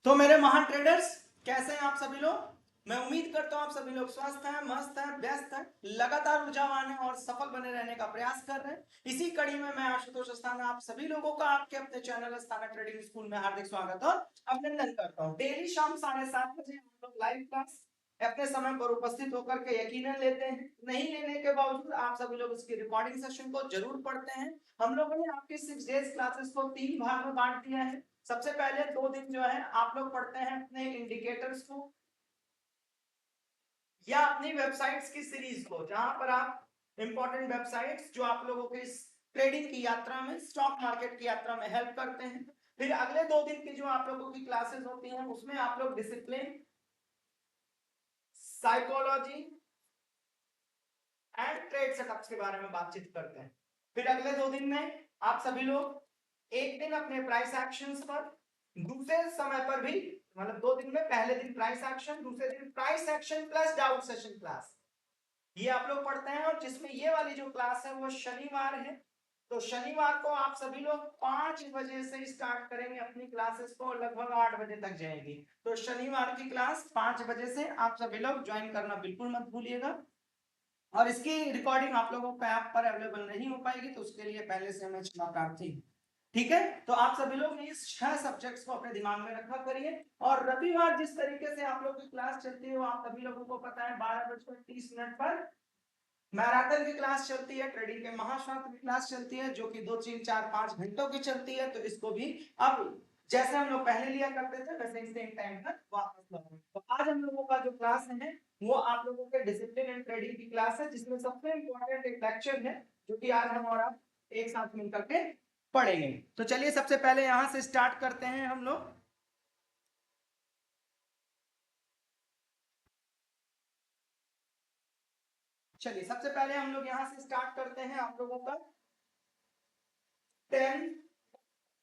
तो मेरे महान ट्रेडर्स, कैसे हैं आप सभी लोग। मैं उम्मीद करता हूं आप सभी लोग स्वस्थ हैं, मस्त हैं, व्यस्त हैं, लगातार ऊर्जावान हैं और सफल बने रहने का प्रयास कर रहे हैं। इसी कड़ी में मैं आशुतोष अस्थाना आप सभी लोगों का आपके अपने चैनल अस्थाना ट्रेडिंग स्कूल में हार्दिक स्वागत और अभिनंदन करता हूं। डेली शाम 7:30 बजे हम लोग लाइव क्लास अपने समय पर उपस्थित होकर के यकीनन लेते हैं। नहीं लेने के बावजूद आप सभी लोग इसकी रिकॉर्डिंग सेशन को जरूर पढ़ते हैं। हम लोगों ने आपकी 6 डेज क्लासेस को 3 भाग में बांट दिया है। सबसे पहले 2 दिन जो है आप लोग पढ़ते हैं अपने इंडिकेटर्स को या अपनी वेबसाइट्स की सीरीज को, जहां पर आप इंपॉर्टेंट वेबसाइट्स जो आप लोगों के ट्रेडिंग की यात्रा में, स्टॉक मार्केट की यात्रा में हेल्प करते हैं। फिर अगले 2 दिन की जो आप लोगों की क्लासेस होती हैं उसमें आप लोग discipline, psychology and trade setups के बारे में बातचीत करते हैं। फिर अगले 2 दिन में आप सभी लोग एक दिन अपने प्राइस एक्शंस पर, दूसरे समय पर भी, मतलब 2 दिन में पहले दिन प्राइस एक्शन, दूसरे दिन price action plus doubt session class, ये आप लोग पढ़ते हैं। और जिसमें ये वाली जो क्लास है वो शनिवार है। तो शनिवार को आप सभी लोग 5 बजे से स्टार्ट करेंगे अपनी क्लासेस को, लगभग 8 बजे तक जाएगी। तो शनिवार की क्लास 5 बजे से आप सभी लोग ज्वाइन करना बिल्कुल मत भूलिएगा। और इसकी रिकॉर्डिंग आप लोगों को ऐप पर अवेलेबल नहीं हो पाएगी, तो उसके लिए पहले से मैं क्षमा प्रार्थी। ठीक है, तो आप सभी लोग इस 6 सब्जेक्ट्स को अपने दिमाग में रखा करिए। और रविवार जिस तरीके से आप लोगों की क्लास चलती है वो आप सभी लोगों को पता है, 12:30 पर मैराथन की क्लास चलती है, ट्रेडिंग के महाशास्त्र की क्लास चलती है, जो कि 2 3 4 5 घंटों की चलती है। तो इसको भी अब जैसे हम लोग पहले लिया करते थे वैसे ही सेम टाइम पर वापस लाओ। तो आज हम लोगों का जो क्लास है वो आप लोगों के डिसिप्लिन एंड ट्रेडिंग की क्लास है, जिसमें सबसे इंपॉर्टेंट एक लेक्चर है जो कि आज हम और आप एक साथ मिलकर के पढ़ेंगे। तो चलिए सबसे पहले यहां से स्टार्ट करते हैं हम लोग। चलिए सबसे पहले हम लोग यहां से स्टार्ट करते हैं आप लोगों का 10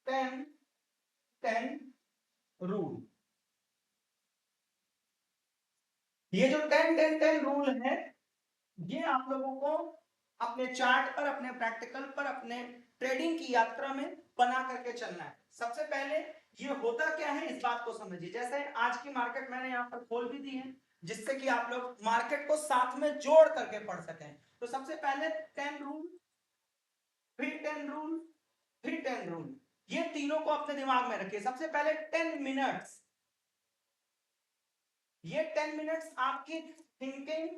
10 10 रूल। ये जो 10-10-10 रूल है ये आप लोगों को अपने चार्ट पर, अपने प्रैक्टिकल पर, अपने ट्रेडिंग की यात्रा में बना करके चलना है। सबसे पहले ये होता क्या है इस बात को समझिए। जैसे आज की मार्केट मैंने यहाँ पर खोल भी दी है, जिससे कि आप लोग मार्केट को साथ में जोड़ करके पढ़ सकें। तो सबसे पहले 10 रूल, फिर 10 रूल, फिर 10 रूल, ये तीनों को अपने दिमाग में रखिए। सबसे पहले 10 मिनट्स, ये 10 मिनट्स आपकी थिंकिंग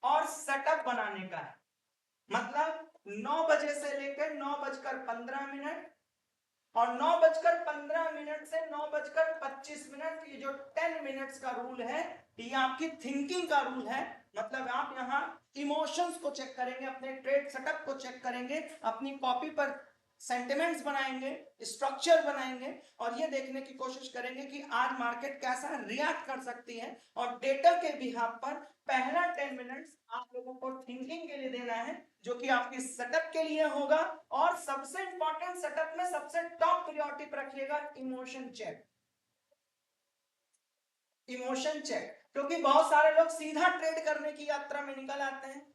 और सेटअप बनाने का है। मतलब 9 बजे से लेकर 9:15 और 9:15 से 9:25, ये जो 10 मिनट्स का रूल है ये आपकी थिंकिंग का रूल है। मतलब आप यहाँ इमोशंस को चेक करेंगे, अपने ट्रेड सेटअप को चेक करेंगे, अपनी कॉपी पर सेंटिमेंट्स बनाएंगे, स्ट्रक्चर बनाएंगे और ये देखने की कोशिश करेंगे कि आज मार्केट कैसा रिएक्ट कर सकती है। और डेटा के बिहाफ पर पहला 10 मिनट्स आप लोगों को थिंकिंग के लिए देना है, जो कि आपकी सेटअप के लिए होगा। और सबसे इंपॉर्टेंट, सेटअप में सबसे टॉप प्रायोरिटी पर रखिएगा इमोशन चेक। इमोशन चेक, क्योंकि बहुत सारे लोग सीधा ट्रेड करने की यात्रा में निकल आते हैं।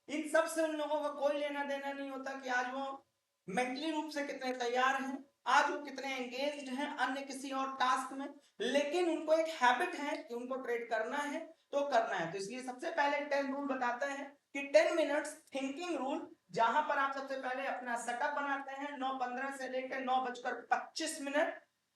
इन सब से उन लोगों का कोई लेना देना नहीं होता कि आज वो मेंटली रूप से कितने तैयार हैं, आज वो कितने एंगेज्ड हैं अन्य किसी और टास्क में। लेकिन उनको एक हैबिट है कि उनको ट्रेड करना है तो करना है। तो इसलिए सबसे पहले 10 रूल बताते हैं कि 10 मिनट्स थिंकिंग रूल, जहां पर आप सबसे पहले अपना सेटअप बनाते हैं 9:15 से लेकर 9:25।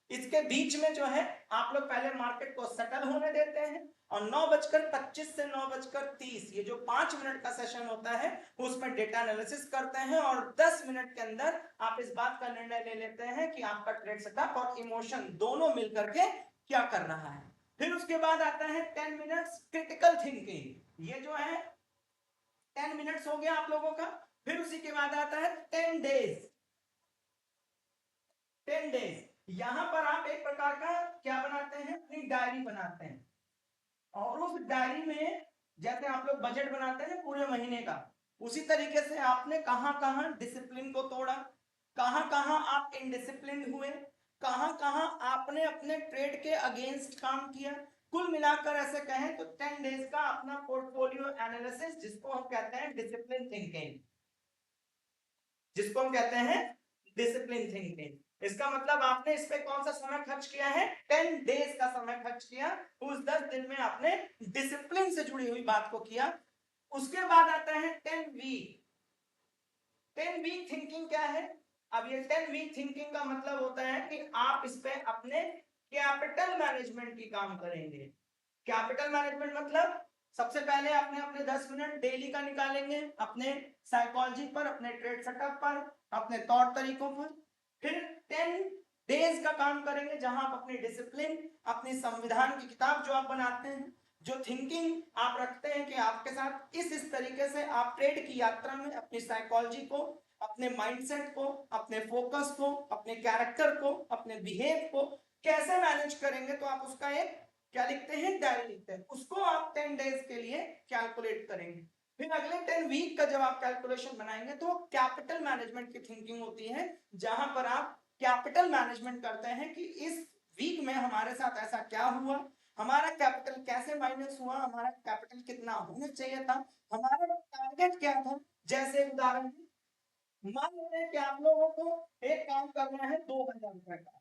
इसके बीच में जो है आप लोग पहले मार्केट को सेटल होने देते हैं और 9:25 से 9:30, ये जो 5 मिनट का सेशन होता है उसमें डेटा एनालिसिस करते हैं और 10 मिनट के अंदर आप इस बात का निर्णय ले लेते हैं कि आपका ट्रेड सेटअप और इमोशन दोनों मिलकर के क्या कर रहा है। फिर उसके बाद आता है 10 मिनट्स क्रिटिकल थिंकिंग। ये जो है 10 मिनट्स हो गया आप लोगों का। फिर उसी के बाद आता है 10 डेज। 10 डेज यहां पर आप एक प्रकार का क्या बनाते हैं, अपनी डायरी बनाते हैं। और उस डायरी में जैसे आप लोग बजट बनाते हैं पूरे महीने का, उसी तरीके से आपने कहां कहां डिसिप्लिन को तोड़ा, कहां कहां आप इनडिसिप्लिन हुए, कहां कहां आपने अपने ट्रेड के अगेंस्ट काम किया। कुल मिलाकर ऐसे कहें तो 10 डेज का अपना पोर्टफोलियो एनालिसिस, जिसको हम कहते हैं डिसिप्लिन थिंकिंग, जिसको हम कहते हैं डिसिप्लिन थिंकिंग। इसका मतलब आपने इस पे कौन सा समय खर्च किया है, 10 डेज का समय खर्च किया, उस 10 दिन में आपने डिसिप्लिन से जुड़ी हुई बात को किया। उसके बाद आता है 10 वीक। 10 वीक थिंकिंग क्या है? अब ये 10 वीक थिंकिंग का मतलब होता है कि आप इस पे अपने कैपिटल मैनेजमेंट की काम करेंगे। कैपिटल मैनेजमेंट मतलब सबसे पहले आपने अपने 10 मिनट डेली का निकालेंगे अपने साइकोलॉजी पर, अपने ट्रेड सेटअप पर, अपने तौर तरीकों पर। फिर 10 डेज का काम करेंगे जहां आप अपनी डिसिप्लिन, अपनी संविधान की किताब जो आप बनाते हैं, जो थिंकिंग आप रखते हैं कि आपके साथ इस तरीके से आप ट्रेड की यात्रा में अपनी साइकोलॉजी को, अपने माइंडसेट को, अपने फोकस को, अपने कैरेक्टर को, अपने बिहेव को कैसे मैनेज करेंगे, तो आप उसका एक क्या लिखते हैं, डायरी लिखते हैं। उसको आप 10 डेज के लिए कैलकुलेट करेंगे। फिर अगले 10 वीक का जब आप कैलकुलेशन बनाएंगे तो कैपिटल मैनेजमेंट की थिंकिंग होती है, जहां पर आप कैपिटल मैनेजमेंट करते हैं कि इस वीक में हमारे साथ ऐसा क्या हुआ, हमारा कैपिटल कैसे माइनस हुआ, हमारा कैपिटल कितना होना चाहिए था, हमारा टारगेट क्या था। जैसे उदाहरण मान लेते हैं कि आप लोगों को एक काम करना है 2000 रुपए का,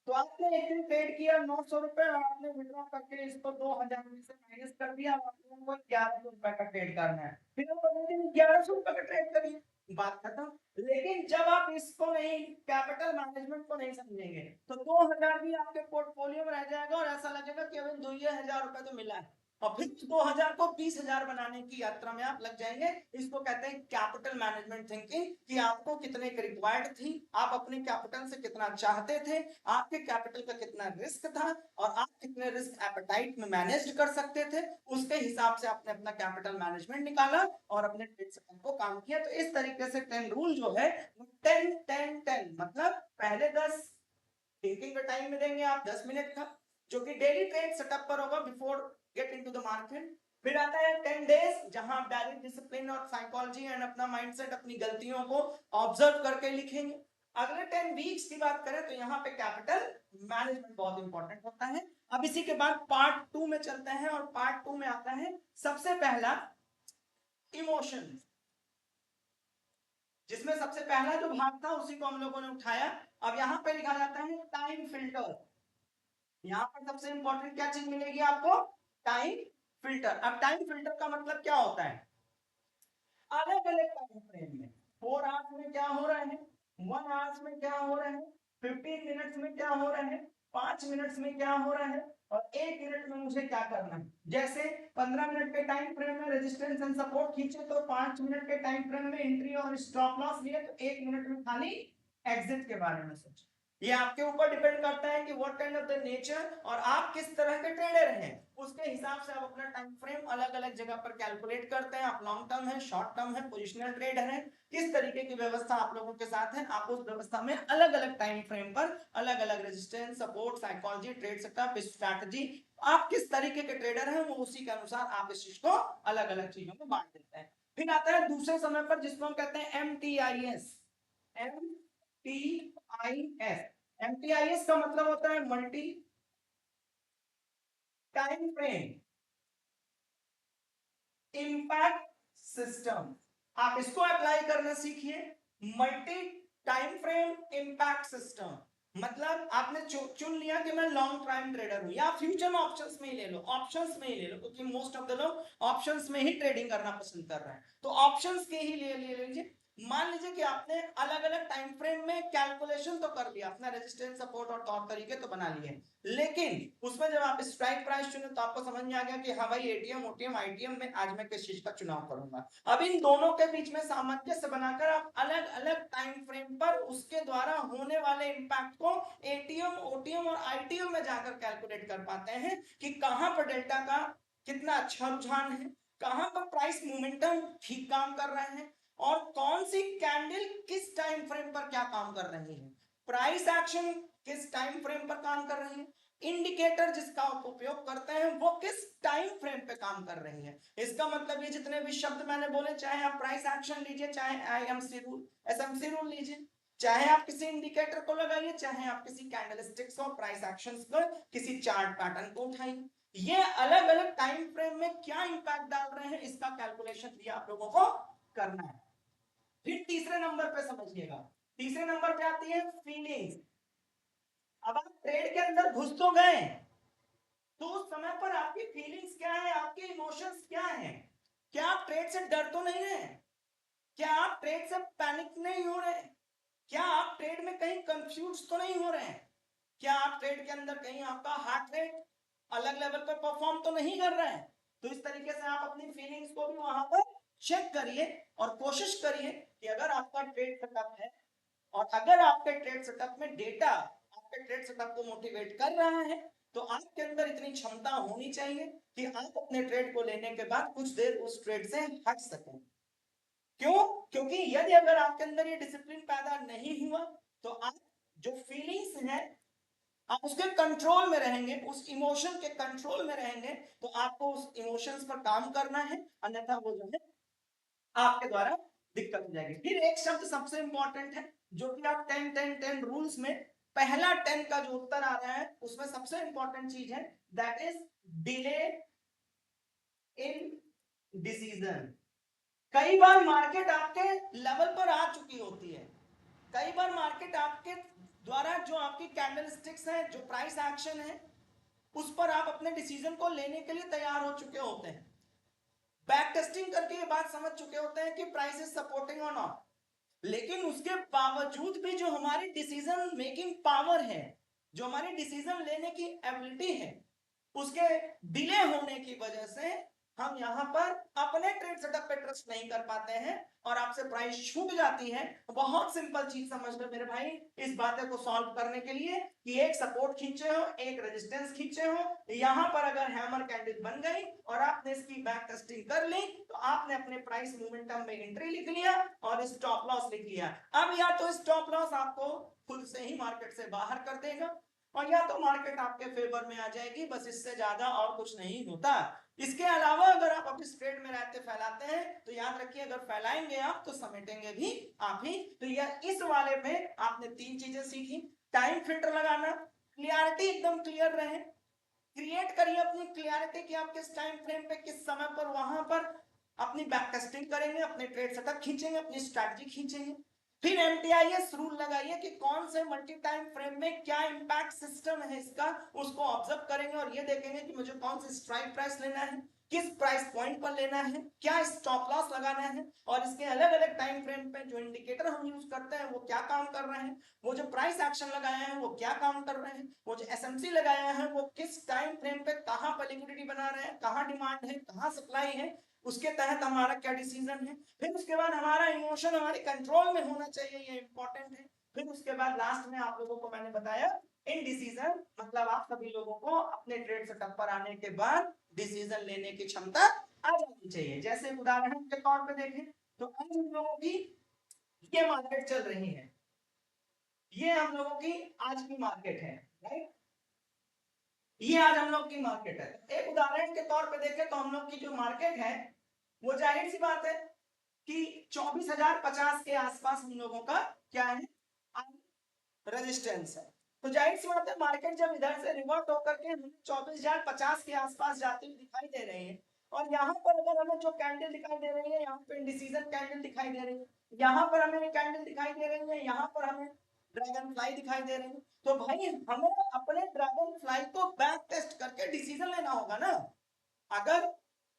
तो आपने एक दिन ट्रेड किया 900 रुपए और आपने विड्रॉ करके इसको 2000 में से माइनस कर दिया, अब आप लोगों को 1100 रुपए का ट्रेड करना है, फिर आप अगले दिन 1100 रुपए का ट्रेड करिए, बात खत्म। लेकिन जब आप इसको नहीं, कैपिटल मैनेजमेंट को नहीं समझेंगे, तो 2000 भी आपके पोर्टफोलियो में रह जाएगा और ऐसा लगेगा कि अभी 2000 रुपए तो मिला है, और फिर 2000 को 20,000 बनाने की यात्रा में आप लग जाएंगे। इसको कहते हैं कैपिटल मैनेजमेंट थिंकिंग, कि आपको कितने की रिक्वायर्ड थी, आप अपने कैपिटल से कितना चाहते थे, आपके कैपिटल का कितना रिस्क था, और आप कितने रिस्क एपेटाइट में मैनेज कर सकते थे, उसके हिसाब से आपने अपना कैपिटल मैनेजमेंट निकाला और अपने ट्रेड सेटअप को काम किया। तो इस तरीके से 10 रूल जो है 10 10 10 मतलब पहले 10 थिंकिंग का टाइम में देंगे आप 10 मिनट का, जो कि डेली ट्रेड सेटअप पर होगा before get into the market. फिर आता है 10 डेज जहां आप डायरेक्ट डिसिप्लिन और साइकोलॉजी एंड अपना माइंडसेट, अपनी गलतियों को ऑब्जर्व करके लिखेंगे। अगले 10 वीक्स की बात करें तो यहाँ पे कैपिटल मैनेजमेंट बहुत इंपॉर्टेंट होता है। अब इसी के बाद पार्ट 2 में चलते हैं, और पार्ट 2 में आता है सबसे पहला इमोशन, जिसमें सबसे पहला जो भाग था उसी को हम लोगों ने उठाया। अब यहाँ पे लिखा जाता है टाइम फिल्टर। यहाँ पर सबसे इंपॉर्टेंट क्या चीज मिलेगी आपको, टाइम फिल्टर। अब टाइम फिल्टर का मतलब क्या होता है, अलग अलग टाइम फ्रेम में 4 आवर्स में क्या हो रहा है, 1 आवर्स में क्या हो रहा है, 15 मिनट्स में क्या हो रहा है, 5 मिनट्स में क्या हो रहा है, और 1 मिनट में मुझे क्या करना है। जैसे 15 मिनट के टाइम फ्रेम में रेजिस्टेंस एंड सपोर्ट खींचे, तो 5 मिनट के टाइम फ्रेम में एंट्री और स्टॉप लॉस लिए, तो 1 मिनट में खाली एग्जिट के बारे में सोचें। ये आपके ऊपर डिपेंड करता है कि what kind of the nature और आप किस तरह के ट्रेडर हैं, उसके हिसाब से आप अपना टाइम फ्रेम अलग अलग जगह पर कैलकुलेट करते हैं। आप लॉन्ग टर्म है, शॉर्ट टर्म है, पोजिशनल ट्रेडर है, किस तरीके की व्यवस्था आप लोगों के साथ है, आप उस व्यवस्था में अलग अलग टाइम फ्रेम पर अलग अलग resistance, support, psychology, trade setup, strategy, आप किस तरीके के ट्रेडर हैं वो उसी के अनुसार आप इस चीज को अलग अलग चीजों में बांट देते हैं। फिर आता है दूसरे समय पर जिसको हम कहते हैं MTIS। MTIS, MTIS का मतलब होता है multi time frame impact system. आप इसको अप्लाई करना सीखिए, multi time frame impact system. मतलब आपने चुन लिया कि मैं लॉन्ग टाइम ट्रेडर हूं, या फ्यूचर में ऑप्शंस में ही ले लो, ऑप्शंस में ही ले लो, क्योंकि मोस्ट ऑफ द लोग ऑप्शंस में ही ट्रेडिंग करना पसंद कर रहे हैं, तो ऑप्शंस के ही ले लीजिए। मान लीजिए कि आपने अलग अलग टाइम फ्रेम में कैलकुलेशन तो कर लिया, अपना रेजिस्टेंस, सपोर्ट और तौर तरीके तो बना लिए, लेकिन उसमें जब आप स्ट्राइक प्राइस चुने तो आपको समझ में आ गया कि हाँ भाई एटीएम ओटीएम आईटीएम में आज मैं किस चीज का चुनाव करूंगा। अब इन दोनों के बीच में सामंजस्य बनाकर आप अलग अलग टाइम फ्रेम पर उसके द्वारा होने वाले इंपैक्ट को एटीएम ओटीएम और आईटीएम में जाकर कैलकुलेट कर पाते हैं कि कहां पर डेल्टा का कितना अच्छा रुझान है, कहां पर प्राइस मोमेंटम ठीक काम कर रहे हैं, और कौन सी कैंडल किस टाइम फ्रेम पर क्या काम कर रही है, प्राइस एक्शन किस टाइम फ्रेम पर काम कर रही है, इंडिकेटर जिसका आप उपयोग करते हैं वो किस टाइम फ्रेम पे काम कर रही है। इसका मतलब ये जितने भी शब्द मैंने बोले, चाहे आप प्राइस एक्शन लीजिए, चाहे आईएमसी रूल, एसएमसी रूल लीजिए, चाहे आप किसी इंडिकेटर को लगाइए, चाहे आप किसी कैंडलस्टिक्स और प्राइस एक्शंस को, किसी चार्ट पैटर्न को उठाइए, ये अलग अलग टाइम फ्रेम में क्या इंपैक्ट डाल रहे हैं इसका कैलकुलेशन भी आप लोगों को करना है। फिर तीसरे नंबर पे समझिएगा, तीसरे नंबर पे आती है फीलिंग्स। अब आप ट्रेड के अंदर घुस तो गए, तो उस समय पर आपकी फीलिंग्स क्या है, आपके इमोशंस क्या है? क्या आप ट्रेड से डर तो नहीं रहे? क्या आप ट्रेड से पैनिक नहीं हो रहे? क्या आप ट्रेड में कहीं कंफ्यूज तो नहीं हो रहे हैं? क्या आप ट्रेड के अंदर कहीं आपका हार्ट रेट अलग लेवल पर परफॉर्म तो नहीं कर रहा है? तो इस तरीके से आप अपनी फीलिंग्स को भी वहां पर चेक करिए और कोशिश करिए कि अगर आपका ट्रेड सेटअप है और अगर आपके ट्रेड सेटअप में डेटा आपके ट्रेड सेटअप को मोटिवेट कर रहा है, तो आपके अंदर इतनी क्षमता होनी चाहिए कि आप अपने ट्रेड को लेने के बाद कुछ देर उस ट्रेड से हट सकें। क्यों? क्योंकि यदि अगर आपके अंदर ये डिसिप्लिन पैदा नहीं हुआ, तो आप जो फीलिंग्स है आप उसके कंट्रोल में रहेंगे, उस इमोशन के कंट्रोल में रहेंगे, तो आपको उस इमोशंस पर काम करना है, अन्यथा वो जो है आपके द्वारा दिक्कत हो जाएगी। फिर एक शब्द सबसे इंपॉर्टेंट है, जो कि आप 10-10-10 रूल्स में पहला 10 का जो उत्तर आ रहा है उसमें सबसे इंपॉर्टेंट चीज है, that is delay in decision. कई बार मार्केट आपके लेवल पर आ चुकी होती है, कई बार मार्केट आपके द्वारा जो आपकी कैंडल स्टिक्स है, जो प्राइस एक्शन है, उस पर आप अपने डिसीजन को लेने के लिए तैयार हो चुके होते हैं, बैक टेस्टिंग करके ये बात समझ चुके होते हैं कि प्राइस इज सपोर्टिंग और नॉट, लेकिन उसके बावजूद भी जो हमारी डिसीजन मेकिंग पावर है, जो हमारी डिसीजन लेने की एबिलिटी है, उसके डिले होने की वजह से हम यहां पर अपने ट्रेड सेटअप पे ट्रस्ट नहीं कर पाते हैं और आपसे प्राइस छूट जाती है। बहुत सिंपल चीज समझ लो मेरे भाई, इस बातें को सॉल्व करने के लिए कि एक सपोर्ट खींचे हो, एक रेजिस्टेंस खींचे हो, यहां पर अगर हैमर कैंडल बन गई और आपने इसकी बैक टेस्टिंग कर ली, तो आपने अपने प्राइस मोमेंटम में एंट्री लिख लिया और स्टॉप लॉस लिख लिया। अब या तो स्टॉप लॉस आपको खुद से ही मार्केट से बाहर कर देगा और या तो मार्केट आपके फेवर में आ जाएगी, बस इससे ज्यादा और कुछ नहीं होता। इसके अलावा अगर आप अपने स्ट्रेट में रहते फैलाते हैं, तो याद रखिए अगर फैलाएंगे आप तो समेटेंगे भी आप ही। तो यह इस वाले में आपने 3 चीजें सीखी, टाइम फिल्टर लगाना, क्लियरिटी एकदम क्लियर रहे, क्रिएट करिए अपनी क्लियरिटी कि आप किस टाइम फ्रेम पे किस समय पर वहां पर अपनी बैक टेस्टिंग करेंगे, अपने ट्रेड सेटअप खींचेंगे, अपनी स्ट्रैटेजी खींचेंगे। फिर एमटीआईएस रूल लगाइए कि कौन से मल्टी टाइम फ्रेम में क्या इंपैक्ट सिस्टम है इसका, उसको ऑब्जर्व करेंगे और ये देखेंगे कि मुझे कौन सी स्ट्राइक प्राइस लेना है, किस प्राइस पॉइंट पर लेना है, क्या स्टॉप लॉस लगाना है, और इसके अलग अलग टाइम फ्रेम पे जो इंडिकेटर हम यूज करते हैं वो क्या काम कर रहे हैं, वो जो प्राइस एक्शन लगाए हैं वो क्या काम कर रहे हैं, वो जो एसएमसी लगाया है वो किस टाइम फ्रेम पे कहां पर लिक्विडिटी बना रहे हैं, कहां डिमांड है, कहां सप्लाई है, उसके तहत हमारा क्या डिसीजन है। फिर उसके बाद हमारा इमोशन हमारे कंट्रोल में होना चाहिए, ये इंपॉर्टेंट है। फिर उसके बाद लास्ट में आप लोगों को मैंने बताया इन डिसीजन, मतलब आप सभी लोगों को अपने ट्रेड सेटअप पर आने के बाद डिसीजन लेने की क्षमता आ जानी चाहिए। जैसे उदाहरण के तौर पे देखें तो आज हम लोगों की ये मार्केट चल रही है, ये हम लोगों की आज की मार्केट है, राइट, ये आज हम लोग की मार्केट है। एक उदाहरण के तौर पे देखें तो हम लोग की जो मार्केट है वो जाहिर सी बात है कि 24,050 के आसपास हम लोगों का क्या है, रेजिस्टेंस है। तो जाहिर सी बात है मार्केट जब इधर से रिवर्ट होकर के 24,050 के आसपास जाती हुई दिखाई दे रही है, और यहाँ पर अगर हमें जो कैंडल दिखाई दे रही है, यहाँ पे इंडिसीजन कैंडल दिखाई दे रही है, यहाँ पर हमें कैंडल दिखाई दे रही है, यहाँ पर हमें ड्रैगन फ्लाई दिखाई दे रही है, तो भाई हमें अपने ड्रैगन फ्लाई को बैक टेस्ट करके डिसीजन लेना होगा ना। अगर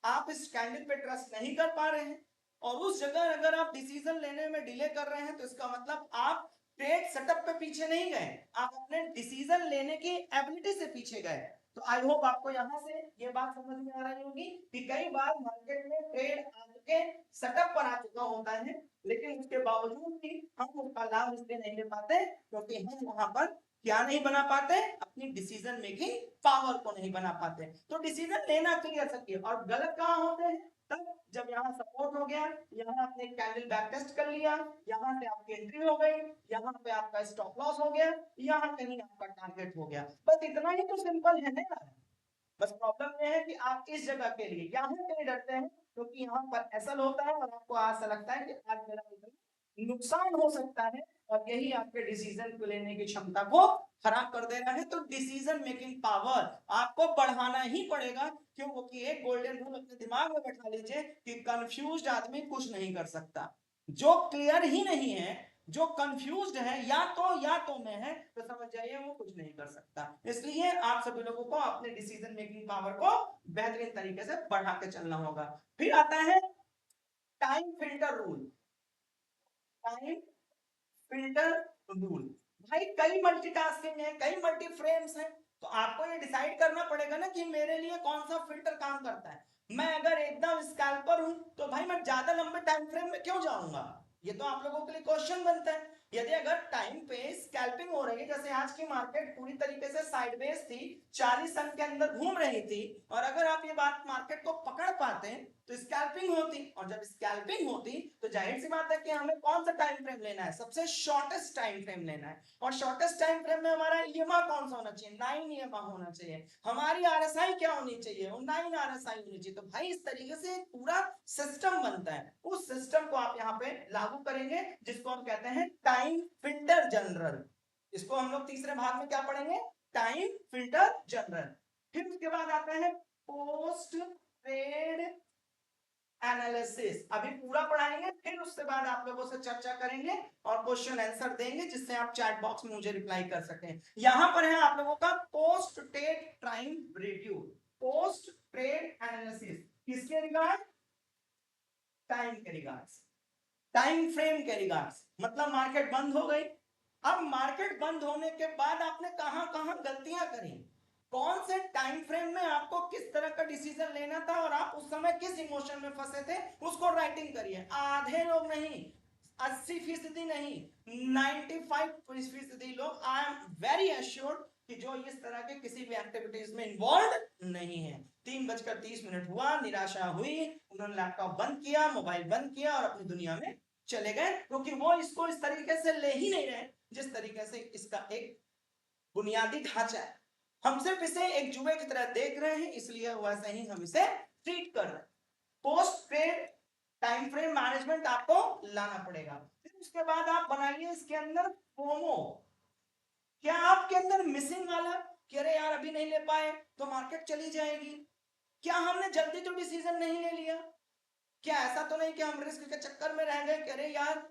आप इस कैंडल पे ट्रस्ट नहीं कर पा रहे हैं और उस जगह अगर आप डिसीजन लेने में डिले कर रहे हैं, तो इसका मतलब आप ट्रेड सेटअप पे पीछे नहीं गए, आप अपने डिसीजन लेने की एबिलिटी से पीछे गए। तो आई होप आपको यहां से ये बात समझ में आ रही होगी कि कई बार मार्केट में ट्रेड आपके सेटअप पर आ चुका होता है, लेकिन उसके बावजूद भी हम उसका लाभ इसलिए नहीं ले पाते क्योंकि हम वहां पर क्या नहीं बना पाते, अपनी डिसीजन मेकिंग पावर को नहीं बना पाते। तो डिसीजन लेना क्लियर सकिए, और गलत कहां होते हैं, तब जब यहाँ सपोर्ट हो गया, यहाँ आपने कैंडल बैक टेस्ट कर लिया, यहाँ से आपकी एंट्री हो गई, यहाँ पे आपका स्टॉप लॉस हो गया, यहाँ कहीं आपका टारगेट हो गया, बस इतना ही तो सिंपल है ना यार। बस प्रॉब्लम ये है कि आप इस जगह के लिए यहाँ कहीं डरते हैं क्योंकि यहाँ पर एसल होता है और आपको ऐसा लगता है कि आज मेरा नुकसान हो सकता है, और यही आपके डिसीजन को लेने की क्षमता को खराब कर दे रहा है। तो डिसीजन मेकिंग पावर आपको बढ़ाना ही पड़ेगा, क्योंकि एक गोल्डन रूल अपने दिमाग में बैठा लीजिए कि कंफ्यूज्ड आदमी कुछ नहीं कर सकता, जो क्लियर ही नहीं है जो कंफ्यूज्ड है या तो में है, तो समझ जाइए वो कुछ नहीं कर सकता। इसलिए आप सभी लोगों को अपने डिसीजन मेकिंग पावर को बेहतरीन तरीके से बढ़ा के चलना होगा। फिर आता है time filter rule. Time filter rule, भाई कई मल्टीटास्किंग है, कई मल्टी फ्रेम्स है, तो आपको ये डिसाइड करना पड़ेगा ना कि मेरे लिए कौन सा फिल्टर काम करता है। मैं अगर एकदम स्कैल्पर हूं तो भाई मैं ज्यादा लंबे टाइम फ्रेम में क्यों जाऊंगा, ये तो आप लोगों के लिए क्वेश्चन बनता है। यदि अगर टाइम पे स्कैल्पिंग हो रही है, जैसे आज की मार्केट पूरी तरीके से साइडवेज थी, 40 अंक के अंदर घूम रही थी, और अगर आप ये बात मार्केट को पकड़ पाते तो स्कैल्पिंग होती, और जब स्कैल्पिंग होती तो जाहिर सी बात है कि हमें कौन सा टाइम फ्रेम लेना है, सबसे शॉर्टेस्ट टाइम फ्रेम लेना है। और शॉर्टेस्ट टाइम फ्रेम में हमारा ईएमआ कौन सा होना चाहिए, 9 ईएमआ होना चाहिए। हमारी आरएसआई क्या होनी चाहिए, वो 9 आरएसआई होनी चाहिए। तो भाई इस तरीके से एक पूरा सिस्टम बनता है, उस सिस्टम को आप यहाँ पे लागू करेंगे, जिसको हम कहते हैं टाइम फिल्टर जनरल। इसको हम लोग तीसरे भाग में क्या पढ़ेंगे, टाइम फिल्टर जनरल। फिर उसके बाद आते हैं पोस्ट ट्रेड एनालिसिस, अभी पूरा पढ़ाएंगे, फिर उसके बाद आप लोगों से चर्चा करेंगे और क्वेश्चन आंसर देंगे, जिससे आप चैट बॉक्स में मुझे रिप्लाई कर सकें। यहां पर है आप लोगों का post trade time review, post trade analysis, किसके रिगार्ड, टाइम के रिगार्ड्स, टाइम फ्रेम के रिगार्ड्स। मतलब मार्केट बंद हो गई, अब मार्केट बंद होने के बाद आपने कहां कहां गलतियां करी, कौन से टाइम फ्रेम में आपको किस तरह का डिसीजन लेना था, और आप उस समय किस इमोशन में फंसे थे, उसको राइटिंग करिए। आधे लोग नहीं, 80% नहीं, 95% लोग, आई एम वेरी एश्योर्ड कि जो इस तरह के किसी भी एक्टिविटीज में इन्वॉल्व नहीं है। 3:30 हुआ, निराशा हुई, उन्होंने लैपटॉप बंद किया, मोबाइल बंद किया और अपनी दुनिया में चले गए, क्योंकि वो इसको इस तरीके से ले ही नहीं रहे जिस तरीके से इसका एक बुनियादी ढांचा है। हम सिर्फ इसे एक जुए की तरह देख रहे हैं, इसलिए वैसे ही हम इसे ट्रीट कर रहे हैं। Post trade time frame management आपको लाना पड़ेगा। फिर उसके बाद आप बनाइए इसके अंदर फोमो। क्या आपके अंदर मिसिंग वाला कि अरे यार अभी नहीं ले पाए तो मार्केट चली जाएगी, क्या हमने जल्दी तो डिसीजन नहीं ले लिया, क्या ऐसा तो नहीं कि हम रिस्क के चक्कर में रह गए कि अरे यार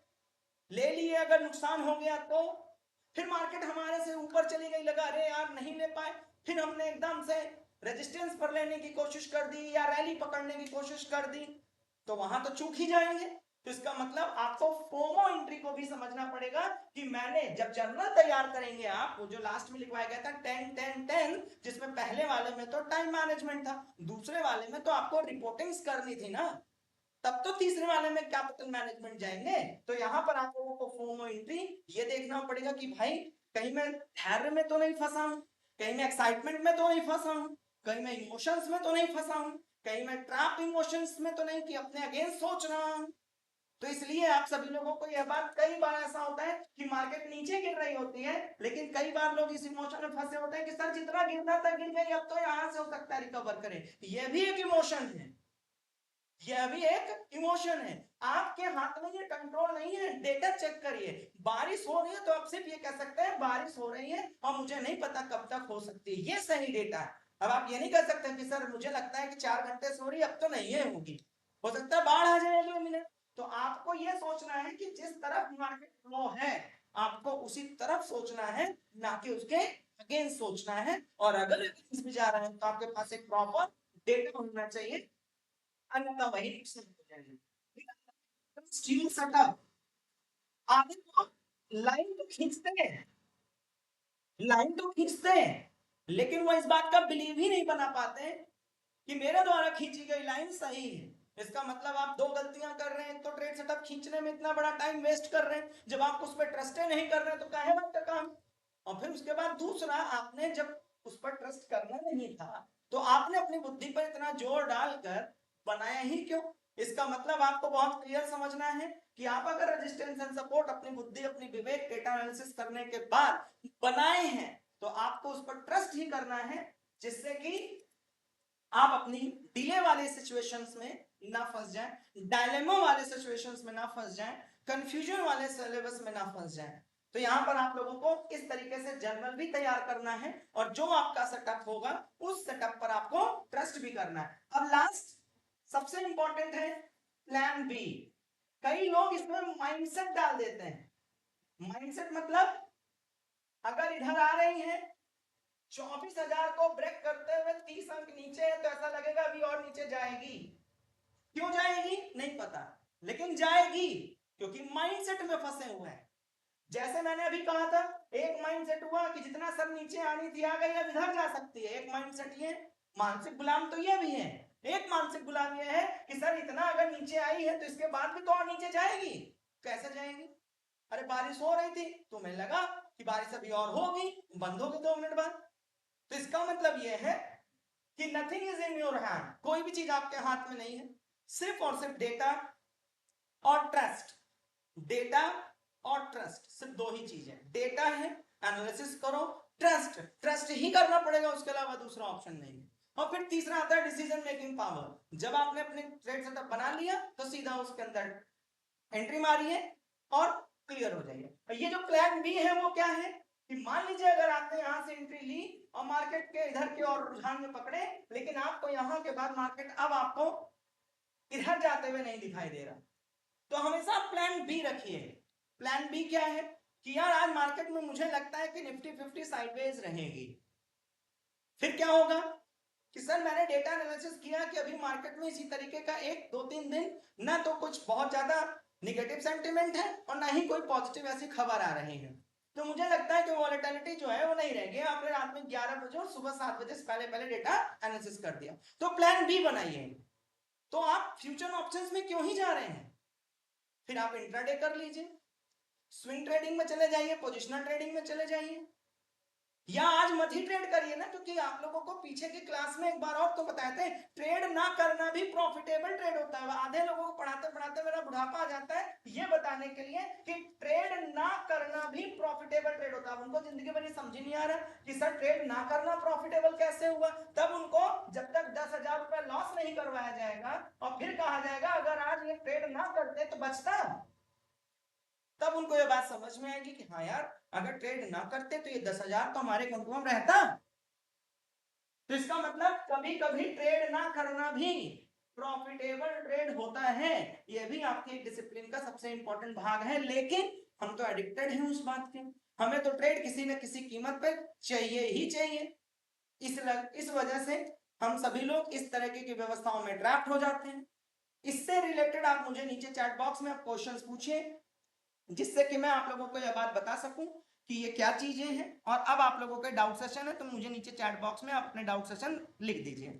ले लिए, अगर नुकसान हो गया तो, फिर मार्केट हमारे से ऊपर चली गई, लगा अरे यार नहीं ले पाए, फिर हमने एकदम से रेजिस्टेंस पर लेने की कोशिश कर दी या रैली पकड़ने की कोशिश कर दी, तो वहां तो चूक ही जाएंगे। तो इसका मतलब आपको फोमो एंट्री को भी समझना पड़ेगा कि मैंने जब जर्नल तैयार करेंगे आप, वो जो लास्ट में लिखवाया गया था 10-10-10, जिसमें पहले वाले में तो टाइम मैनेजमेंट था, दूसरे वाले में तो आपको रिपोर्टिंग्स करनी थी ना, तब तो तीसरे वाले में कैपिटल मैनेजमेंट जाएंगे। तो यहां पर आप लोगों को फोमो एंट्री ये देखना पड़ेगा कि भाई कहीं मैं धैर्य में तो नहीं फंसा हूं, कहीं मैं एक्साइटमेंट में तो नहीं फंसा हूं, कहीं मैं इमोशंस में तो नहीं फंसा हूं, कहीं मैं ट्रैप इमोशंस में तो नहीं कि अपने अगेंस्ट सोच रहा हूं। तो इसलिए आप सभी लोगों को यह बात, कई बार ऐसा होता है कि मार्केट नीचे गिर रही होती है, लेकिन कई बार लोग इस इमोशन में फंसे होते हैं कि सर जितना गिरना था गिर गई, अब तो यहां से हो सकता है रिकवर करें। यह भी एक इमोशन है, यह भी एक इमोशन है, आपके हाथ में ये कंट्रोल नहीं है। डेटा चेक करिए, बारिश हो रही है तो आप सिर्फ ये कह सकते हैं बारिश हो रही है और मुझे नहीं पता कब तक हो सकती है, ये सही डेटा है। अब आप ये नहीं कह सकते कि सर मुझे लगता है कि 4 घंटे से हो रही है, अब तो नहीं है होगी, हो सकता है बाढ़ आ जाए अगले मिनट। तो आपको ये सोचना है कि जिस तरफ मार्केट फ्लो है आपको उसी तरफ सोचना है, ना कि उसके अगेंस्ट सोचना है। और अगर अगेंस्ट भी जा रहे हैं तो आपके पास एक प्रॉपर डेटा होना चाहिए, अन्यथा वही नुकसान हो जाएगा। स्टील सेटअप, आगे तो लाइन तो खींचते हैं, लाइन तो खींचते हैं, लेकिन वो इस बात का बिलीव ही नहीं बना पाते कि मेरे द्वारा खींची गई लाइन सही है। इसका मतलब आप दो गलतियां कर रहे हैं, तो ट्रेड सेटअप खींचने में इतना बड़ा टाइम वेस्ट कर रहे हैं, जब आप उस पर ट्रस्ट नहीं कर रहे तो काहे बात का काम। और फिर उसके बाद दूसरा, आपने जब उस पर ट्रस्ट करना नहीं था तो आपने अपनी बुद्धि पर इतना जोर डालकर बनाया ही क्यों। इसका मतलब आपको बहुत क्लियर समझना है कि आप अगर रेजिस्टेंस एंड सपोर्ट अपनी बुद्धि, अपनी विवेक, डेटा एनालिसिस करने के बाद बनाए हैं, तो आपको उस पर ट्रस्ट ही करना है, जिससे कि आप अपनी डिले वाले सिचुएशंस में ना फंस जाएं, डायलेमा वाले सिचुएशंस में ना फंस जाएं, कंफ्यूजन वाले सिलेबस में ना फंस जाएं। तो यहां पर आप लोगों को इस तरीके से जर्नल भी तैयार करना है, और जो आपका सेटअप होगा उस सेटअप पर आपको ट्रस्ट भी करना है। अब लास्ट सबसे इंपॉर्टेंट है प्लान बी। कई लोग इसमें माइंडसेट डाल देते हैं माइंडसेट मतलब अगर इधर आ रही है 24,000 को ब्रेक करते हुए 30 अंक नीचे है तो ऐसा लगेगा अभी और नीचे जाएगी। क्यों जाएगी नहीं पता, लेकिन जाएगी क्योंकि माइंडसेट में फंसे हुए हैं। जैसे मैंने अभी कहा था, एक माइंडसेट हुआ कि जितना सर नीचे आनी थी आ गई, अब इधर जा सकती है। एक माइंडसेट ये, मानसिक गुलाम तो ये भी है। एक मानसिक गुलाम ये है कि सर इतना अगर नीचे आई है तो इसके बाद भी तो और नीचे जाएगी। कैसे जाएगी? अरे बारिश हो रही थी, तुम्हें लगा कि बारिश अभी और होगी, बंद होगी 2 मिनट बाद। तो इसका मतलब यह है कि nothing is in your hand, कोई भी चीज आपके हाथ में नहीं है, सिर्फ और सिर्फ डेटा और ट्रस्ट। डेटा और ट्रस्ट सिर्फ दो ही चीज है। डेटा है, एनालिसिस करो, ट्रस्ट, ट्रस्ट ही करना पड़ेगा, उसके अलावा दूसरा ऑप्शन नहीं है। और फिर तीसरा आता है डिसीजन मेकिंग पावर। जब आपने अपने ट्रेड सेटअप बना लिया तो सीधा उसके अंदर एंट्री मारिए और क्लियर हो जाइए। ये जो प्लान बी है वो क्या है कि मान लीजिए अगर आपने यहां से एंट्री ली और मार्केट के इधर के और रुझान में पकड़े, लेकिन आपको यहां के बाद मार्केट अब आपको इधर जाते हुए नहीं दिखाई दे रहा, तो हमेशा प्लान बी रखिए। प्लान बी क्या है कि यार आज मार्केट में मुझे लगता है कि निफ्टी 50 साइडवेज रहेगी। फिर क्या होगा कि सर मैंने डेटा एनालिसिस किया कि अभी मार्केट में इसी तरीके का 1-2-3 दिन ना तो कुछ बहुत ज्यादा निगेटिव सेंटिमेंट है और ना ही कोई पॉजिटिव ऐसी खबर आ रही है, तो मुझे लगता है कि वॉलेटिलिटी जो है वो नहीं रहेगी। आपने रात में 11 बजे और सुबह 7 बजे से पहले पहले डेटा एनालिसिस कर दिया, तो प्लान बी बनाइए। तो आप फ्यूचर ऑप्शंस में क्यों ही जा रहे हैं? फिर आप इंट्राडे कर लीजिए, स्विंग ट्रेडिंग में चले जाइए, पोजिशनल ट्रेडिंग में चले जाइए, या आज मत ही ट्रेड करिए ना, क्योंकि आप लोगों को पीछे की क्लास में एक बार और तो बताए थे ट्रेड ना करना भी प्रॉफिटेबल ट्रेड होता है। आधे लोगों को पढ़ाते पढ़ाते मेरा बुढ़ापा आ जाता है ये बताने के लिए कि ट्रेड ना करना भी प्रॉफिटेबल ट्रेड होता है। उनको जिंदगी भर ये समझ नहीं आ रहा कि सर ट्रेड ना करना प्रॉफिटेबल कैसे हुआ। तब उनको जब तक 10,000 रुपए लॉस नहीं करवाया जाएगा और फिर कहा जाएगा अगर आज ये ट्रेड ना करते तो बचता, तब उनको ये बात समझ में आएगी कि हाँ यार अगर ट्रेड ना करते तो ये 10,000 तो हमारे अकाउंट में रहता। तो इसका मतलब कभी कभी ट्रेड ना करना भी प्रॉफिटेबल ट्रेड होता है। ये भी आपके डिसिप्लिन का सबसे इंपॉर्टेंट भाग है, लेकिन हम तो एडिक्टेड हैं उस बात के, हमें तो ट्रेड किसी न किसी कीमत पे चाहिए ही चाहिए। इस वजह से हम सभी लोग इस तरह की व्यवस्थाओं में ट्रैप्ड हो जाते हैं। इससे रिलेटेड आप मुझे नीचे चैट बॉक्स में आप क्वेश्चंस पूछिए, जिससे कि मैं आप लोगों को यह बात बता सकूं कि ये क्या चीजें हैं। और अब आप लोगों के डाउट सेशन है तो मुझे नीचे चैट बॉक्स में आप अपने डाउट सेशन लिख दीजिए।